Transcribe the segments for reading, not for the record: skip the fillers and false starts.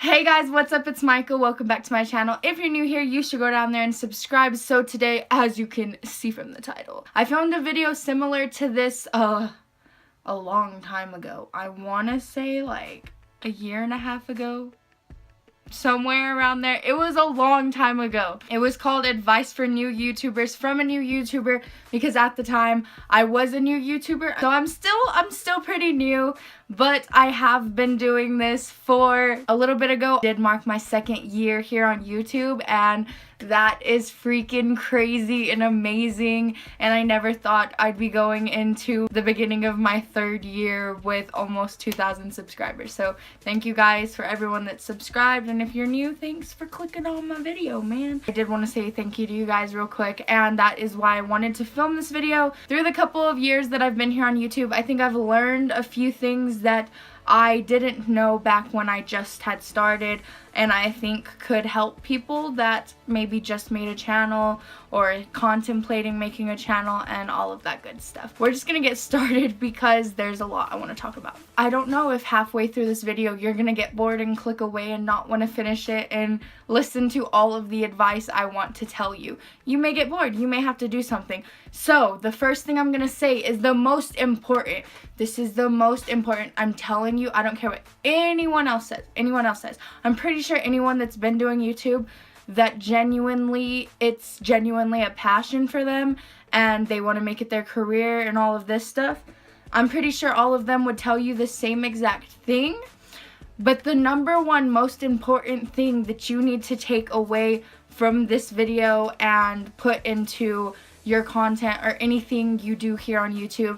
Hey guys, what's up? It's Micha. Welcome back to my channel. If you're new here, you should go down there and subscribe. So today, as you can see from the title, I filmed a video similar to this a long time ago. I want to say like a year and a half ago. Somewhere around there. It was a long time ago. It was called Advice for New YouTubers from a new YouTuber, because at the time I was a new YouTuber. So I'm still pretty new, but I have been doing this for a little bit ago. Did mark my second year here on YouTube, and that is freaking crazy and amazing, and I never thought I'd be going into the beginning of my third year with almost 2,000 subscribers. So thank you guys for everyone that subscribed, and if you're new, thanks for clicking on my video, man. I did want to say thank you to you guys real quick, and that is why I wanted to film this video. Through the couple of years that I've been here on YouTube, I think I've learned a few things that I didn't know back when I just had started, and I think could help people that maybe just made a channel or contemplating making a channel and all of that good stuff. We're just gonna get started because there's a lot I want to talk about. I don't know if halfway through this video you're gonna get bored and click away and not want to finish it and listen to all of the advice I want to tell you. You may get bored, you may have to do something. So the first thing I'm gonna say is the most important. This is the most important. I'm telling you, I don't care what anyone else says. I'm pretty sure anyone that's been doing YouTube that it's genuinely a passion for them and they want to make it their career and all of this stuff, I'm pretty sure all of them would tell you the same exact thing. But the number one most important thing that you need to take away from this video and put into your content or anything you do here on YouTube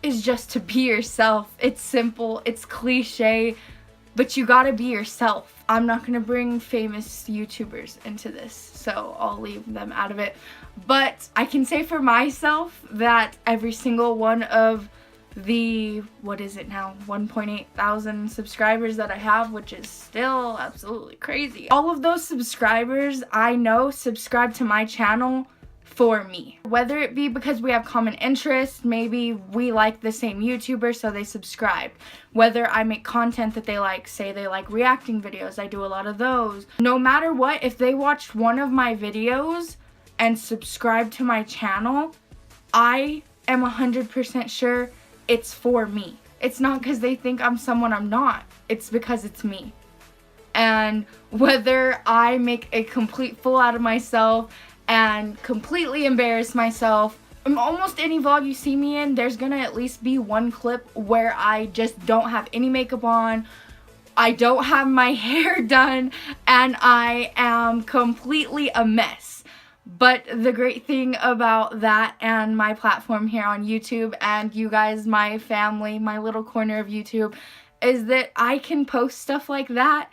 is just to be yourself. It's simple, it's cliche, but you gotta be yourself. I'm not gonna bring famous YouTubers into this, so I'll leave them out of it. But I can say for myself that every single one of the, what is it now, 1.8 thousand subscribers that I have, which is still absolutely crazy. All of those subscribers I know subscribe to my channel for me. Whether it be because we have common interests, maybe we like the same YouTuber so they subscribe. Whether I make content that they like, say they like reacting videos, I do a lot of those. No matter what, if they watched one of my videos and subscribed to my channel, I am 100% sure it's for me. It's not because they think I'm someone I'm not. It's because it's me. And whether I make a complete fool out of myself and completely embarrass myself, almost any vlog you see me in, there's gonna at least be one clip where I just don't have any makeup on, I don't have my hair done, and I am completely a mess. But the great thing about that and my platform here on YouTube and you guys, my family, my little corner of YouTube, is that I can post stuff like that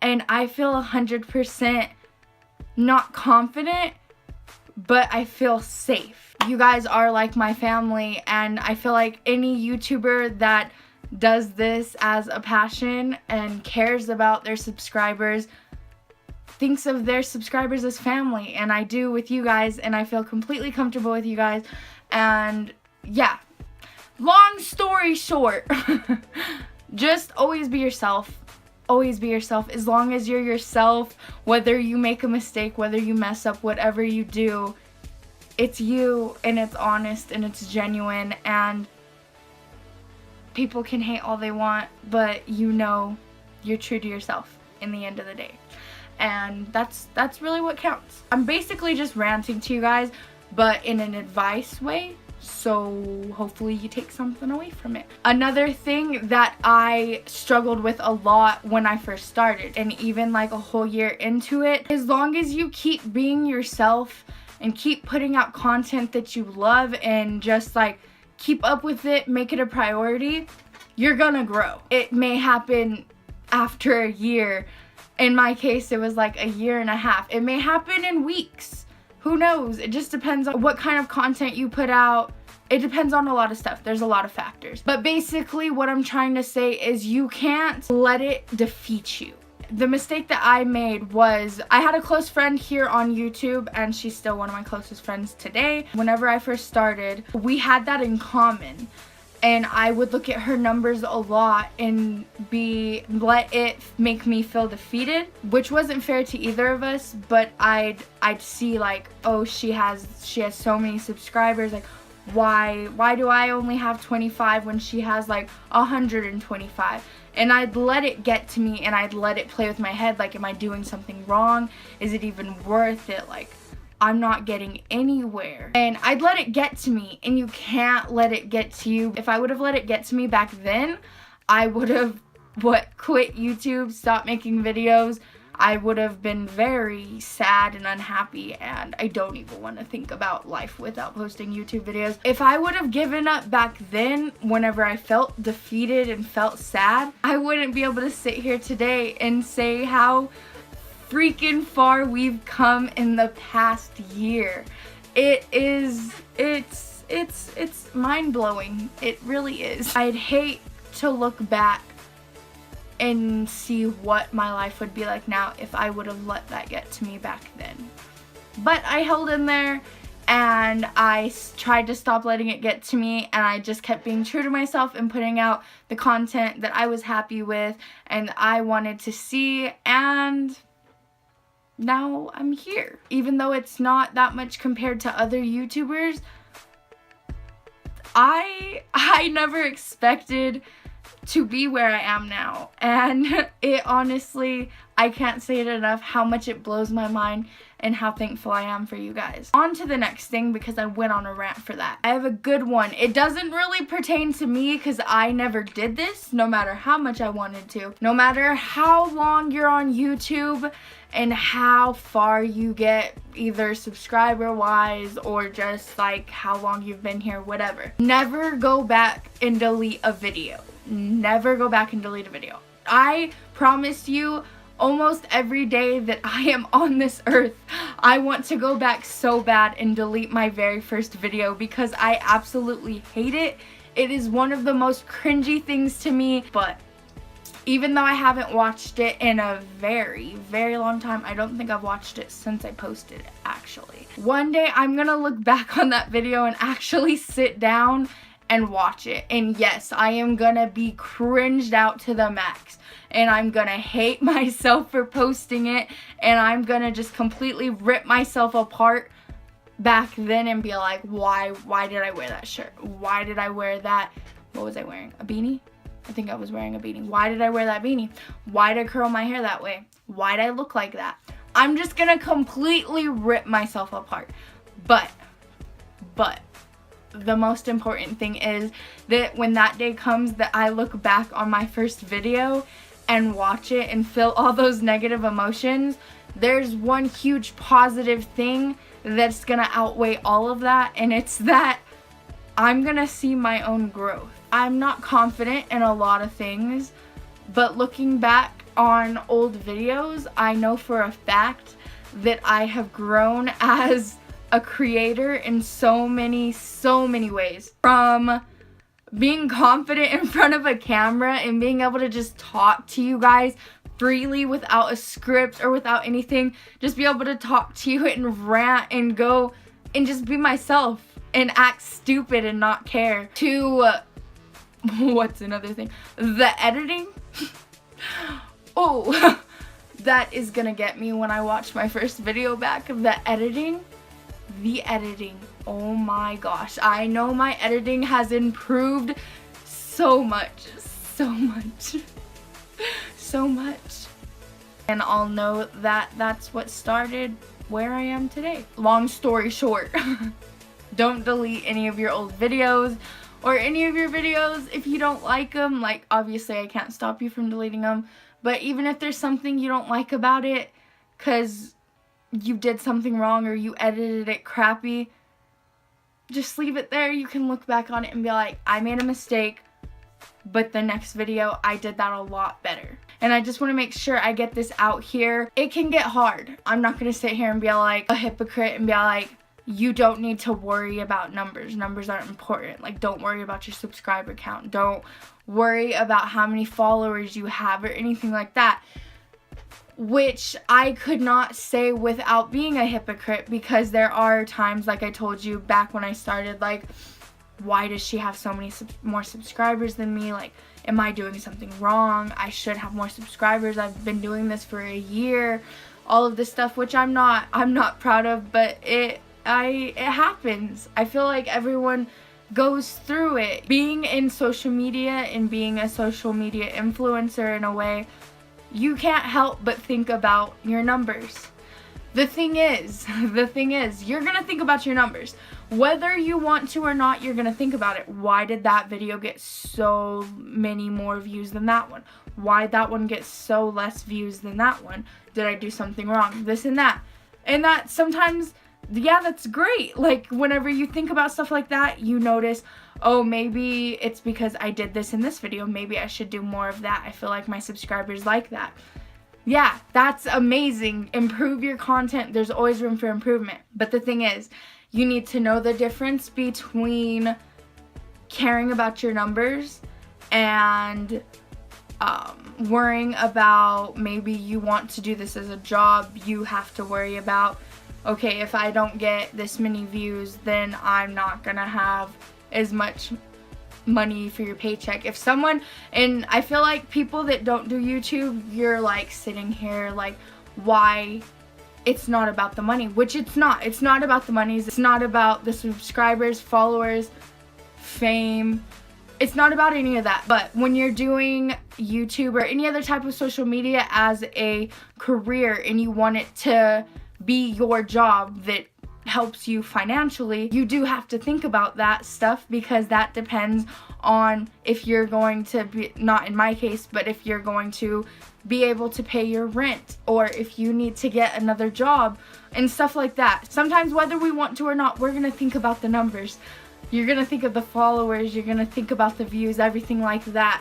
and I feel 100% not confident, but I feel safe. You guys are like my family, and I feel like any YouTuber that does this as a passion and cares about their subscribers thinks of their subscribers as family, and I do with you guys, and I feel completely comfortable with you guys. And yeah, long story short, just always be yourself. Always be yourself. As long as you're yourself, whether you make a mistake, whether you mess up, whatever you do, it's you, and it's honest, and it's genuine, and people can hate all they want, but you know you're true to yourself in the end of the day. And that's really what counts. I'm basically just ranting to you guys, but in an advice way, so hopefully you take something away from it. Another thing that I struggled with a lot when I first started, and even like a whole year into it, as long as you keep being yourself and keep putting out content that you love and just like keep up with it, make it a priority, you're gonna grow. It may happen after a year. In my case, it was like a year and a half. It may happen in weeks. Who knows? It just depends on what kind of content you put out. It depends on a lot of stuff. There's a lot of factors. But basically what I'm trying to say is you can't let it defeat you. The mistake that I made was I had a close friend here on YouTube, and she's still one of my closest friends today. Whenever I first started, we had that in common. and I would look at her numbers a lot and let it make me feel defeated, which wasn't fair to either of us. But I'd see like, oh, she has so many subscribers, like why do I only have 25 when she has like 125? And I'd let it get to me, and I'd let it play with my head, like, am I doing something wrong? Is it even worth it? Like, I'm not getting anywhere. And I'd let it get to me, and you can't let it get to you. If I would have let it get to me back then, I would have quit YouTube, stopped making videos. I would have been very sad and unhappy, and I don't even want to think about life without posting YouTube videos. If I would have given up back then, whenever I felt defeated and felt sad, I wouldn't be able to sit here today and say how freaking far we've come in the past year. It's mind-blowing. It really is. I'd hate to look back and see what my life would be like now if I would have let that get to me back then. But I held in there, and I tried to stop letting it get to me, and I just kept being true to myself and putting out the content that I was happy with and I wanted to see, and now I'm here. Even though it's not that much compared to other YouTubers, I never expected to be where I am now, and it honestly, I can't say it enough how much it blows my mind and how thankful I am for you guys. On to the next thing, because I went on a rant for that. I have a good one. It doesn't really pertain to me because I never did this, no matter how much I wanted to. No matter how long you're on YouTube and how far you get, either subscriber wise or just like how long you've been here, whatever. Never go back and delete a video. Never go back and delete a video. I promise you, almost every day that I am on this earth, I want to go back so bad and delete my very first video because I absolutely hate it. It is one of the most cringy things to me, but even though I haven't watched it in a very, very long time, I don't think I've watched it since I posted it, actually. One day I'm gonna look back on that video and actually sit down and watch it. And yes, I am gonna be cringed out to the max. And I'm gonna hate myself for posting it. And I'm gonna just completely rip myself apart back then and be like, why did I wear that shirt? Why did I wear that? What was I wearing? A beanie? I think I was wearing a beanie. Why did I wear that beanie? Why did I curl my hair that way? Why did I look like that? I'm just gonna completely rip myself apart. But the most important thing is that when that day comes that I look back on my first video and watch it and feel all those negative emotions, there's one huge positive thing that's gonna outweigh all of that, and it's that I'm gonna see my own growth. I'm not confident in a lot of things, but looking back on old videos, I know for a fact that I have grown as a creator in so many ways. From being confident in front of a camera and being able to just talk to you guys freely without a script or without anything, just be able to talk to you and rant and go and just be myself and act stupid and not care, to what's another thing? The editing. Oh, that is gonna get me when I watch my first video back. The editing. Oh my gosh. I know my editing has improved so much. And I'll know that that's what started where I am today. Long story short, don't delete any of your old videos or any of your videos if you don't like them. Like, obviously I can't stop you from deleting them, but even if there's something you don't like about it because you did something wrong or you edited it crappy, just leave it there. You can look back on it and be like, I made a mistake, but the next video I did that a lot better. And I just want to make sure I get this out here. It can get hard. I'm not going to sit here and be like a hypocrite and be like, you don't need to worry about numbers. Numbers aren't important. Like, don't worry about your subscriber count. Don't worry about how many followers you have or anything like that. Which I could not say without being a hypocrite, because there are times, like I told you back when I started, like why does she have so many more subscribers than me? Like, am I doing something wrong? I should have more subscribers. I've been doing this for a year. All of this stuff, which I'm not proud of, but it happens. I feel like everyone goes through it. Being in social media and being a social media influencer in a way, you can't help but think about your numbers. The thing is, you're gonna think about your numbers. Whether you want to or not, you're gonna think about it. Why did that video get so many more views than that one? Why did that one get so less views than that one? Did I do something wrong? This and that. And that sometimes, yeah, that's great. Like, whenever you think about stuff like that, you notice, oh, maybe it's because I did this in this video. Maybe I should do more of that. I feel like my subscribers like that. Yeah, that's amazing. Improve your content. There's always room for improvement. But the thing is, you need to know the difference between caring about your numbers and worrying about, maybe you want to do this as a job. You have to worry about, okay, if I don't get this many views, then I'm not gonna have as much money for your paycheck. If someone, and I feel like people that don't do YouTube, you're like sitting here like, why? It's not about the money, which it's not. It's not about the money. It's not about the subscribers, followers, fame. It's not about any of that. But when you're doing YouTube or any other type of social media as a career and you want it to be your job that helps you financially, you do have to think about that stuff, because that depends on if you're going to be, not in my case, but if you're going to be able to pay your rent, or if you need to get another job and stuff like that. Sometimes, whether we want to or not, we're gonna think about the numbers. You're gonna think of the followers, you're gonna think about the views, everything like that.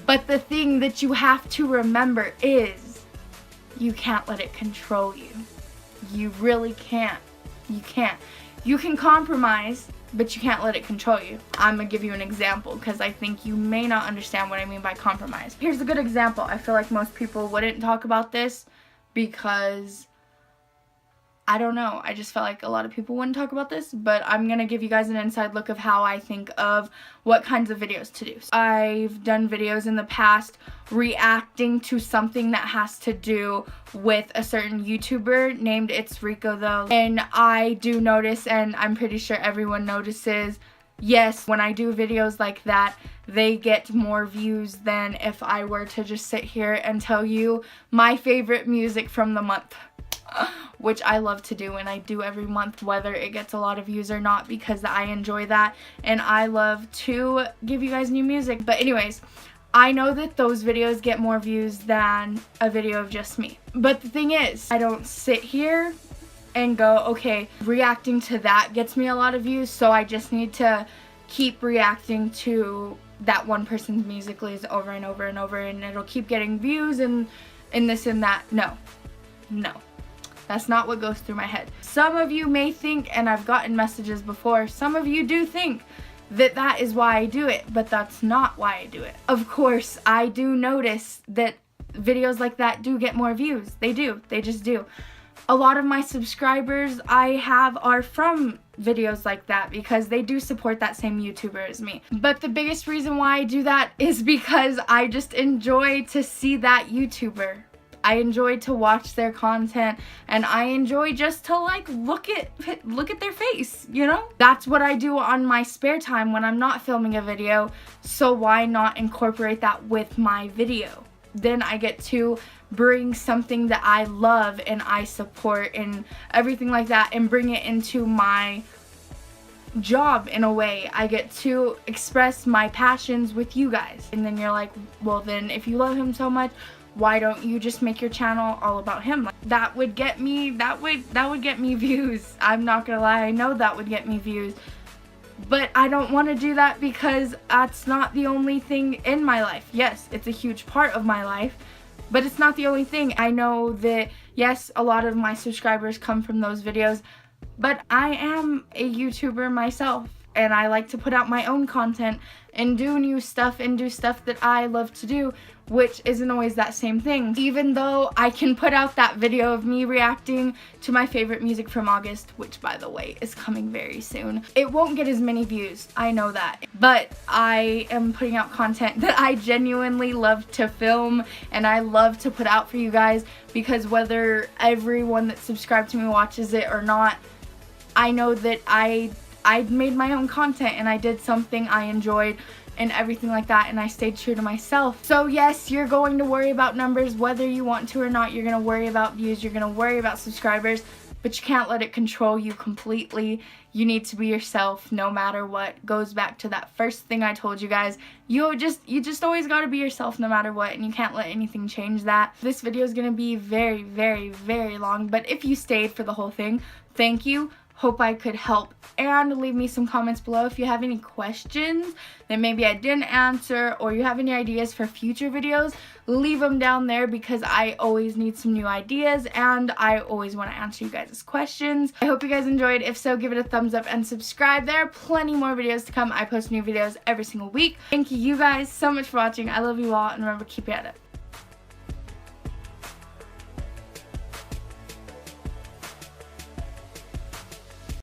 But the thing that you have to remember is, you can't let it control you. You really can't. You can't. You can compromise, but you can't let it control you. I'm gonna give you an example, because I think you may not understand what I mean by compromise. Here's a good example. I feel like most people wouldn't talk about this because, I don't know, I just felt like a lot of people wouldn't talk about this, but I'm gonna give you guys an inside look of how I think of what kinds of videos to do. I've done videos in the past reacting to something that has to do with a certain YouTuber named It's Rico though, and I do notice, and I'm pretty sure everyone notices, yes, when I do videos like that, they get more views than if I were to just sit here and tell you my favorite music from the month. Which I love to do, and I do every month, whether it gets a lot of views or not, because I enjoy that and I love to give you guys new music. But anyways, I know that those videos get more views than a video of just me. But the thing is, I don't sit here and go, okay, reacting to that gets me a lot of views, so I just need to keep reacting to that one person's music over and over and over, and it'll keep getting views and this and that. No. That's not what goes through my head. Some of you may think, and I've gotten messages before, some of you do think that that is why I do it, but that's not why I do it. Of course, I do notice that videos like that do get more views. They do. They just do. A lot of my subscribers I have are from videos like that, because they do support that same YouTuber as me. But the biggest reason why I do that is because I just enjoy to see that YouTuber. I enjoy to watch their content, and I enjoy just to like look at their face, you know? That's what I do on my spare time when I'm not filming a video, so why not incorporate that with my video? Then I get to bring something that I love and I support and everything like that, and bring it into my job in a way. I get to express my passions with you guys. And then you're like, well, then if you love him so much, why don't you just make your channel all about him? Like, that would get me views. I'm not gonna lie, I know that would get me views. But I don't want to do that, because that's not the only thing in my life. Yes, it's a huge part of my life, but it's not the only thing. I know that, yes, a lot of my subscribers come from those videos, but I am a YouTuber myself. and I like to put out my own content and do new stuff and do stuff that I love to do, which isn't always that same thing. Even though I can put out that video of me reacting to my favorite music from August, which by the way is coming very soon. It won't get as many views, I know that, but I am putting out content that I genuinely love to film and I love to put out for you guys, because whether everyone that subscribed to me watches it or not, I know that I made my own content and I did something I enjoyed and everything like that, and I stayed true to myself. So yes, you're going to worry about numbers whether you want to or not. You're going to worry about views, you're going to worry about subscribers, but you can't let it control you completely. You need to be yourself no matter what. Goes back to that first thing I told you guys. You just always got to be yourself no matter what, and you can't let anything change that. This video is going to be very, very, very long, but if you stayed for the whole thing, thank you. Hope I could help, and leave me some comments below if you have any questions that maybe I didn't answer, or you have any ideas for future videos. Leave them down there, because I always need some new ideas and I always want to answer you guys' questions. I hope you guys enjoyed. If so, give it a thumbs up and subscribe. There are plenty more videos to come. I post new videos every single week. Thank you guys so much for watching. I love you all, and remember, keep at it.